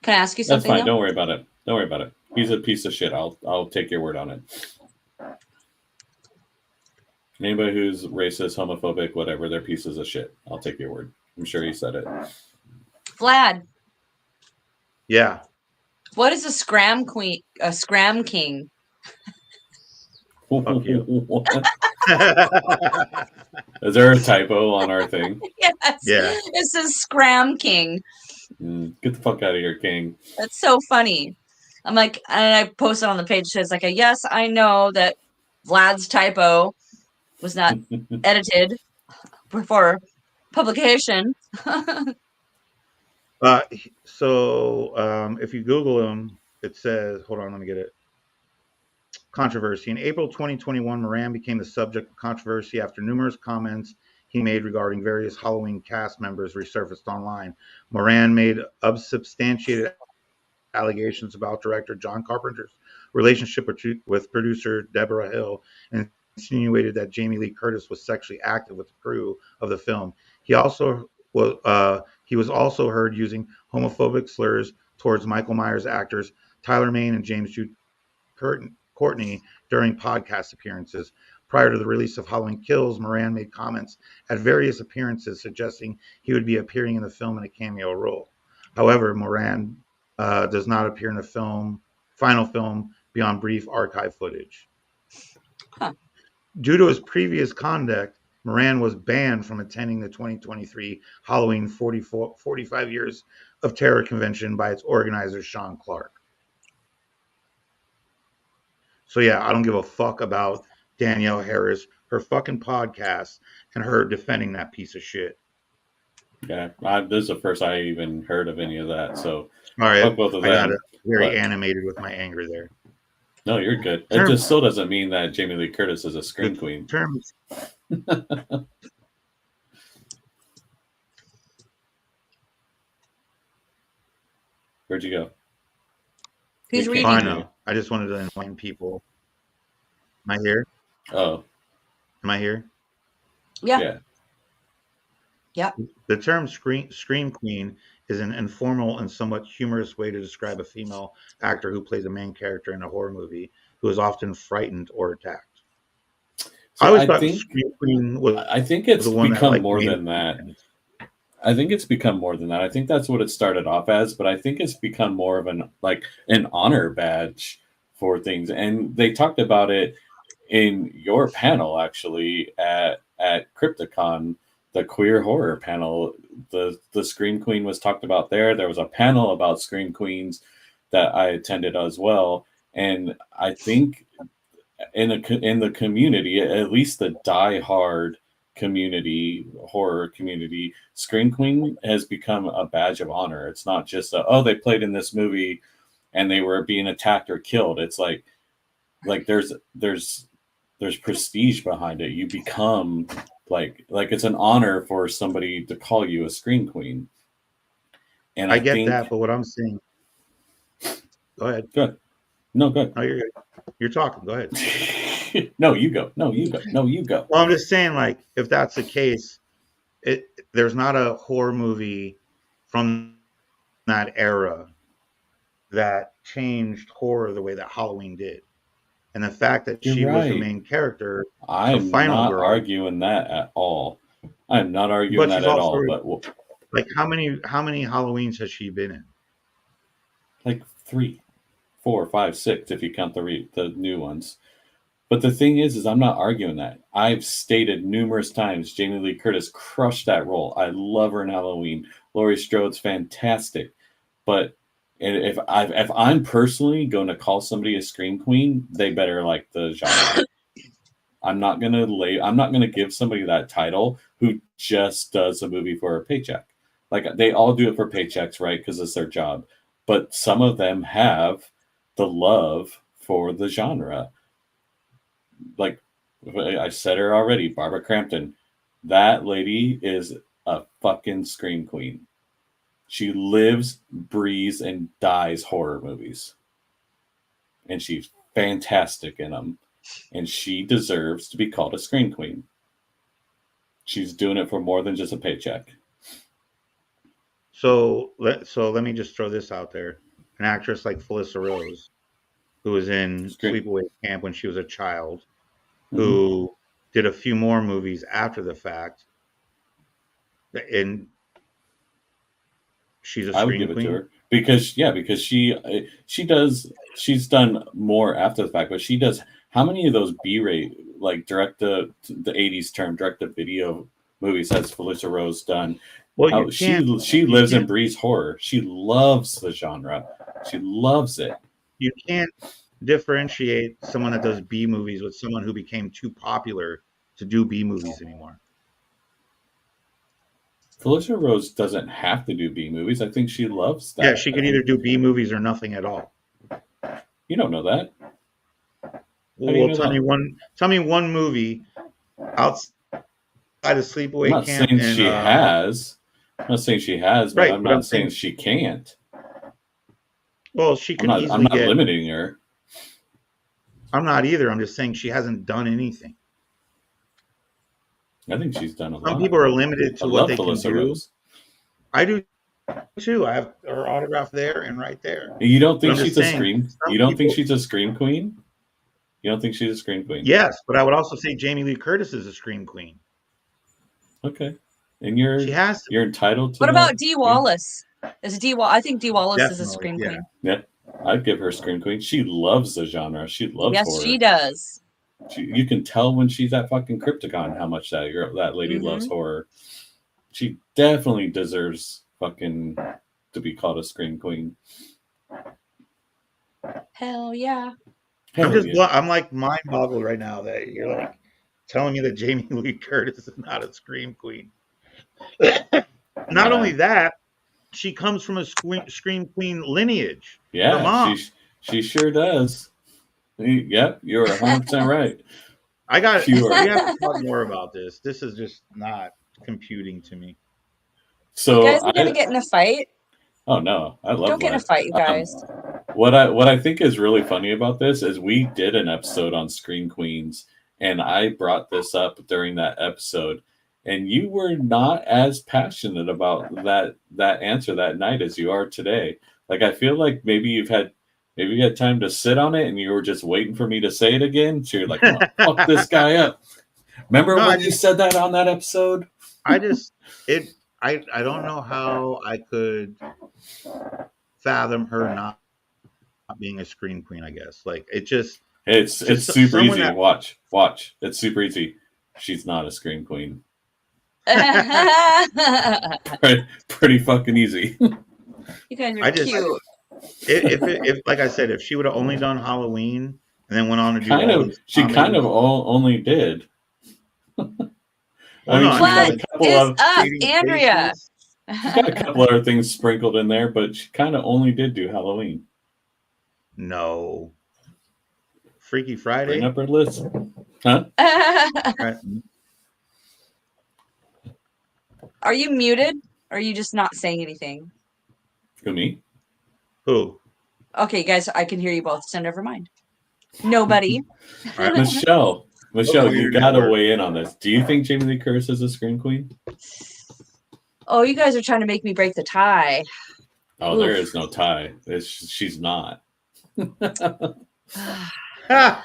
Can I ask you something?
That's fine.
Though?
Don't worry about it. He's a piece of shit. I'll take your word on it. Anybody who's racist, homophobic, whatever, they're pieces of shit. I'll take your word. I'm sure he said it.
Vlad.
Yeah.
What is a scram queen? A scram king?
Fuck you.
Is there a typo on our thing?
Yes.
Yeah.
It says scram king.
Get the fuck out of here, king.
That's so funny. I'm like, and I posted on the page, says like, yes, I know that Vlad's typo was not edited before publication.
So if you Google him, it says, hold on, let me get it. Controversy. In April 2021, Moran became the subject of controversy after numerous comments he made regarding various Halloween cast members resurfaced online. Moran made unsubstantiated allegations about director John Carpenter's relationship with producer Deborah Hill and insinuated that Jamie Lee Curtis was sexually active with the crew of the film. He was also heard using homophobic slurs towards Michael Myers actors Tyler Mane and James Jude Courtney during podcast appearances. Prior to the release of Halloween Kills, Moran made comments at various appearances suggesting he would be appearing in the film in a cameo role. However, Moran does not appear in the final film beyond brief archive footage.
Huh.
Due to his previous conduct, Moran was banned from attending the 2023 Halloween 45 Years of Terror convention by its organizer, Sean Clark. So yeah, I don't give a fuck about Danielle Harris, her fucking podcast, and her defending that piece of shit.
Yeah, this is the first I even heard of any of that. So
fuck
both of
them. I got very animated with my anger there.
No, you're good. It just still doesn't mean that Jamie Lee Curtis is a scream queen. Where'd you go?
He's reading.
I know. I just wanted to enlighten people. Am I here?
Oh.
Am I here?
Yeah. Yep.
The term scream queen is an informal and somewhat humorous way to describe a female actor who plays a main character in a horror movie who is often frightened or attacked.
So
I always thought scream queen was.
I think it's become more than that. I think it's become more than that. I think that's what it started off as, but I think it's become more of an honor badge for things. And they talked about it in your panel actually at Crypticon, the queer horror panel. The Scream Queen was talked about there. There was a panel about Scream Queens that I attended as well. And I think in the community, at least the die-hard community, horror community, Scream Queen has become a badge of honor. It's not just they played in this movie and they were being attacked or killed. It's like there's prestige behind it. You become like it's an honor for somebody to call you a Scream Queen. And I
get that, but what I'm saying, go ahead.
Good. No, good.
No, you're talking. Go ahead.
No, you go. No, you go. No, you go.
Well, I'm just saying, if that's the case, there's not a horror movie from that era that changed horror the way that Halloween did. And the fact that she was the main character,
I'm not arguing that at all. I'm not arguing that at all. But
how many Halloweens has she been in?
Like 3, 4, 5, 6, if you count the new ones. But the thing is I'm not arguing that. I've stated numerous times Jamie Lee Curtis crushed that role. I love her in Halloween. Laurie Strode's fantastic. But if I'm personally going to call somebody a Scream Queen, they better like the genre. I'm not gonna give somebody that title who just does a movie for a paycheck. Like, they all do it for paychecks, right? Because it's their job. But some of them have the love for the genre. Like I said her already, Barbara Crampton. That lady is a fucking Scream Queen. She lives, breathes, and dies horror movies. And she's fantastic in them. And she deserves to be called a Scream Queen. She's doing it for more than just a paycheck.
So let me just throw this out there. An actress like Felissa Rose, who was in Sleepaway Camp when she was a child, who did a few more movies after the fact, and she's a Scream Queen. I would give it to her
because she's done more after the fact, but she does. How many of those B-rate, like the 80s term, direct-to-video movies has Felissa Rose done? Well, she lives and breathes horror. She loves the genre. She loves it.
You can't differentiate someone that does B movies with someone who became too popular to do B movies anymore.
Felissa Rose doesn't have to do B movies. I think she loves that.
Yeah, she can either do B movies or nothing at all.
You don't know that.
Well, tell me one movie outside by the sleepaway
I'm not
camp.
saying she has. I'm not saying she has, but
Right,
I'm
but
not
I'm
saying
saying-
she can't.
Well, she can
I'm
easily
not
get.
limiting her.
I'm not either. I'm just saying she hasn't done anything.
I think she's done a lot.
Some people are limited to
I
what
love
they can
Felissa
do.
Rose.
I do too. I have her autograph there and right there.
You don't think
But I'm
she's
just
a
saying,
scream?
some
You don't think
people-
she's a scream queen? You don't think she's a scream queen?
Yes, but I would also say Jamie Lee Curtis is a scream queen.
Okay, and you're entitled to.
What about Dee Wallace? Is Dee? I think Dee Wallace is a
Definitely,
scream
yeah.
queen.
Yeah, I'd give her scream queen. She loves the genre. She loves
Yes,
horror.
she does.
You can tell when she's at fucking Crypticon how much that lady
Mm-hmm.
loves horror. She definitely deserves fucking to be called a scream queen.
Hell yeah.
I'm like mind boggled right now that you're like telling me that Jamie Lee Curtis is not a scream queen. Not only that, she comes from a scream queen lineage. Her
Yeah,
mom.
she sure does. Yep, you're 100% right.
We have
Pure.
to talk more about this. This is just not computing to me.
So
you guys are gonna get in a fight.
Oh no, I love.
Don't get in a fight, you guys.
What I think is really funny about this is we did an episode on Scream Queens, and I brought this up during that episode, and you were not as passionate about that answer that night as you are today. Like I feel like maybe you had time to sit on it, and you were just waiting for me to say it again. So you're like, I'm gonna fuck this guy up. Remember when you said that on that episode?
I don't know how I could fathom her not being a scream queen. I guess like
it's super easy. Watch. It's super easy. She's not a scream queen. pretty fucking easy.
You guys are cute.
If like I said, if she would have only done Halloween and then went on to do
only did.
What is up, Andrea?
She's got a couple other things sprinkled in there, but she kind of only did do Halloween.
No. Freaky Friday?
Bring up her list. Huh?
Are you muted? Or are you just not saying anything?
Who, me?
Who?
Okay, guys, I can hear you both, so never mind. Nobody.
All right, Michelle, you gotta weigh in on this. Do you think Jamie Lee Curtis is a scream queen?
Oh, you guys are trying to make me break the tie.
Oh, there is no tie. She's not.
I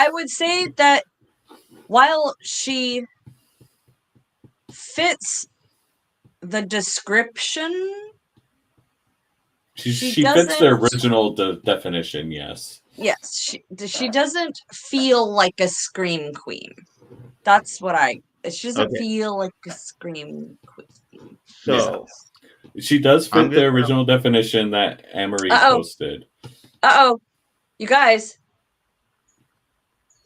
would say that while she fits the description,
she fits the original definition. Yes.
Yes, she doesn't feel like a scream queen. That's what she doesn't feel like a scream queen.
So
she does fit the original definition that Amory posted.
You guys,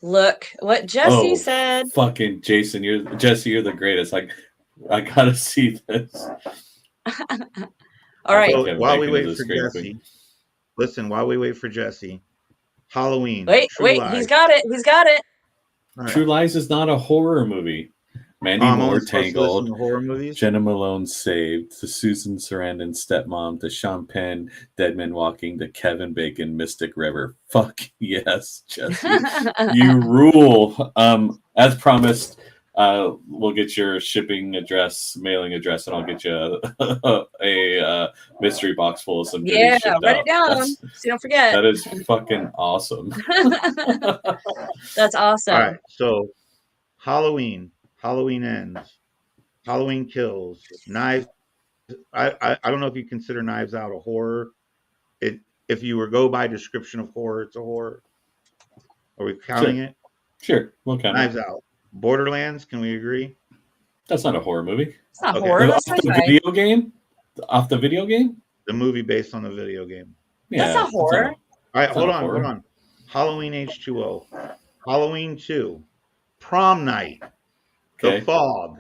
look what Jesse said.
Fucking Jason, you're the greatest. Like, I gotta see this.
All right.
So while we wait for Jesse, while we wait for Jesse, Halloween.
Wait, he's got it.
True Lies is not a horror movie. Mandy Moore Tangled,
horror movies?
Jenna Malone Saved, the Susan Sarandon Stepmom, the Sean Penn Dead Men Walking, the Kevin Bacon Mystic River. Fuck yes, Jesse. You rule. As promised, we'll get your mailing address, and I'll get you a mystery box full of some goodies.
Yeah, write it down so you don't forget.
That is fucking awesome.
That's awesome.
All right, so Halloween Ends, Halloween Kills, Knives. I don't know if you consider Knives Out a horror. If you were go by description of horror, it's a horror. Are we counting it?
Sure, we'll count
Knives Out. Borderlands, can we agree?
That's not a horror movie.
It's not horror. That's
off the video game? Off the video game?
The movie based on the video game.
Yeah, that's not horror.
All right, hold on. Halloween H2O. Halloween 2. Prom Night. The Fog.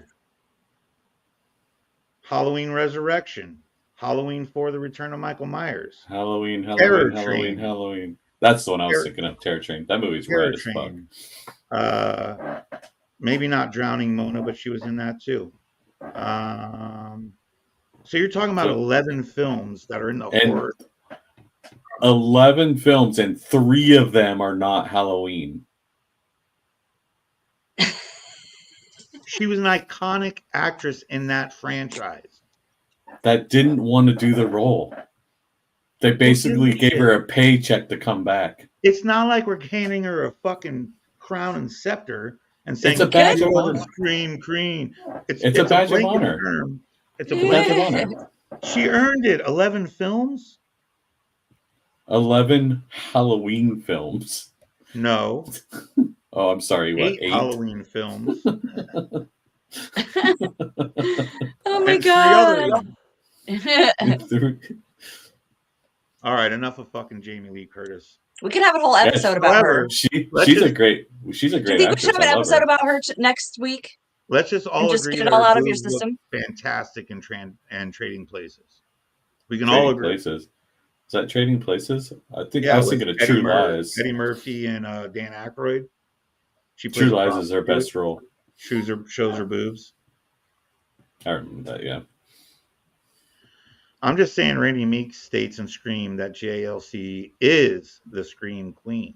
Halloween Resurrection. Halloween 4, The Return of Michael Myers.
Halloween.
Terror
That's the one I was thinking of, Terror Train. That movie's rad as fuck.
Maybe not Drowning Mona, but she was in that too. So you're talking about 11 films that are in the horror.
11 films, and 3 of them are not Halloween.
She was an iconic actress in that franchise.
That didn't want to do the role. They basically gave her a paycheck to come back.
It's not like we're handing her a fucking crown and scepter and saying,
it's a badge of honor.
Scream Queen.
It's a badge of honor.
Term. It's a badge of honor. She earned it. 11 films?
11 Halloween films.
No.
Oh, I'm sorry. What?
8 Halloween films.
Oh my god.
All right, enough of fucking Jamie Lee Curtis.
We can have a whole episode about her.
She's a great
Do you think we should have an episode about her next week?
Let's just all
just
agree
get
that
it all
her
out of your
boobs look
system.
fantastic in Trading Places. We can
Trading
all agree.
Places. Is that Trading Places? I think
Yeah,
I was thinking of True Lies.
Eddie Murphy and Dan Aykroyd.
True Lies is her best role.
Shows her boobs.
I remember that. Yeah.
I'm just saying, Randy Meeks states in Scream that JLC is the Scream Queen.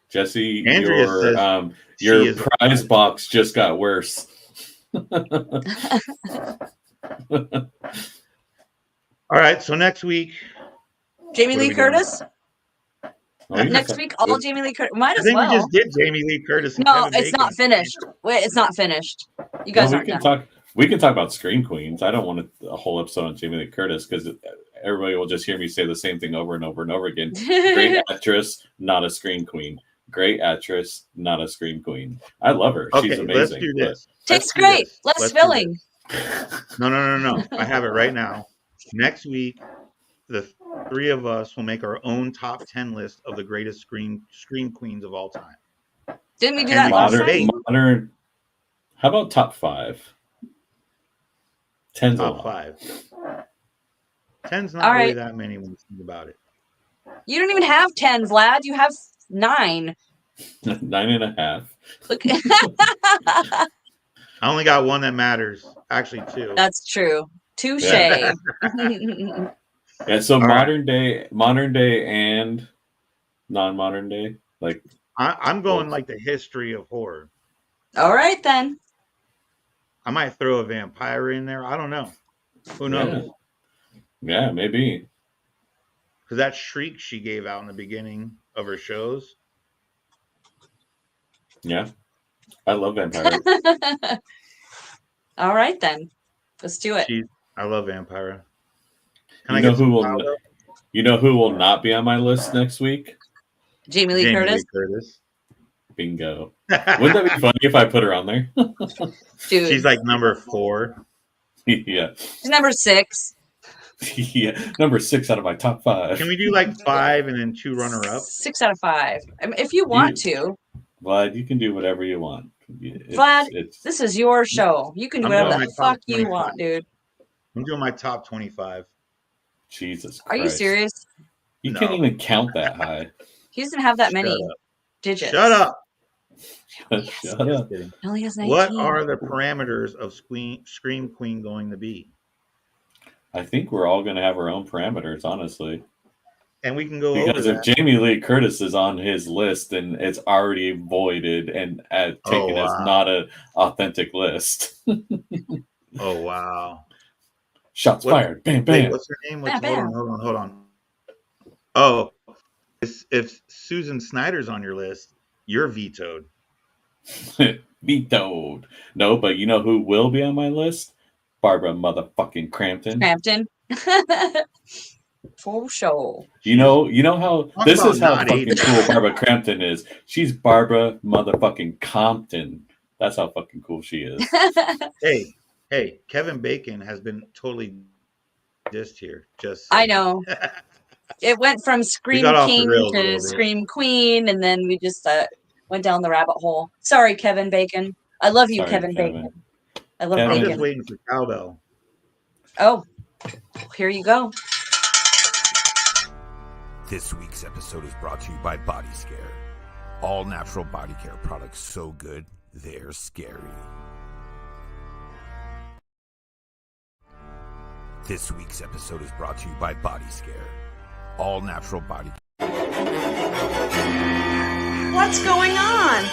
Jesse,
Andrea
your prize box just got worse.
All right, so next week,
Jamie Lee Curtis.
Oh,
Next week, all Jamie Lee Curtis. Might as well.
I think we just did Jamie Lee Curtis. And
No,
Kevin
it's
Bacon.
not finished. Wait, it's not finished. You guys aren't done.
We can talk about Scream Queens. I don't want a whole episode on Jamie Lee Curtis because everybody will just hear me say the same thing over and over and over again. Great actress, not a Scream Queen. Great actress, not a Scream Queen. I love her.
Okay,
she's amazing.
let's do this.
Tastes great. Less filling.
No. I have it right now. Next week, the 3 of us will make our own top 10 list of the greatest Scream Queens of all time.
Didn't we do that last time?
Modern. How about top 5? 10's
top 5. 10's not
all
really
right.
that many when you think about it.
You don't even have 10, Vlad. You have 9.
9.5.
Look.
I only got one that matters. Actually, 2.
That's true. Touche.
Yeah. Yeah, so modern day and non-modern day. Like
I'm going like the history of horror.
All right then.
I might throw a vampire in there. I don't know. Who knows?
Yeah, maybe.
Because that shriek she gave out in the beginning of her shows.
Yeah. I love vampires.
All right then. Let's do it.
I love Vampira.
You know who will not be on my list next week?
Jamie Lee Curtis.
Bingo. Wouldn't that be funny if I put her on there?
Dude.
She's like number 4.
Yeah.
She's number 6.
Yeah. Number 6 out of my top 5.
Can we do like 5 and then 2 runner-up?
6 out of 5. I mean, if you want to.
Vlad, you can do whatever you want.
Vlad, this is your show. You can do whatever the fuck you want, dude.
I'm doing my top 25.
Jesus Christ.
Are you serious?
You can't even count that high.
He doesn't have that many digits.
Shut up.
Shut up.
He only has 19.
What are the parameters of Scream Queen going to be?
I think we're all going to have our own parameters, honestly.
And we can go
because
over
if
that.
Jamie Lee Curtis is on his list, then it's already voided and taken as not an authentic list.
Oh, wow.
Shots fired. Bam, bam.
What's her name?
Bam, bam.
Hold on. Oh, if Susan Snyder's on your list, you're vetoed.
Vetoed. No, but you know who will be on my list? Barbara motherfucking Crampton.
For sure.
You know how this is how fucking cool Barbara Crampton is. She's Barbara motherfucking Compton. That's how fucking cool she is.
Hey, Kevin Bacon has been totally dissed here.
I know. It went from Scream King to Scream Queen, and then we just went down the rabbit hole. Sorry, Kevin Bacon. I love you, Kevin Bacon. I love Bacon.
I'm just waiting for cowbell.
Oh, here you go.
This week's episode is brought to you by Body Scare. All natural body care products so good they're scary. This week's episode is brought to you by Body Scare. All natural body.
What's going on?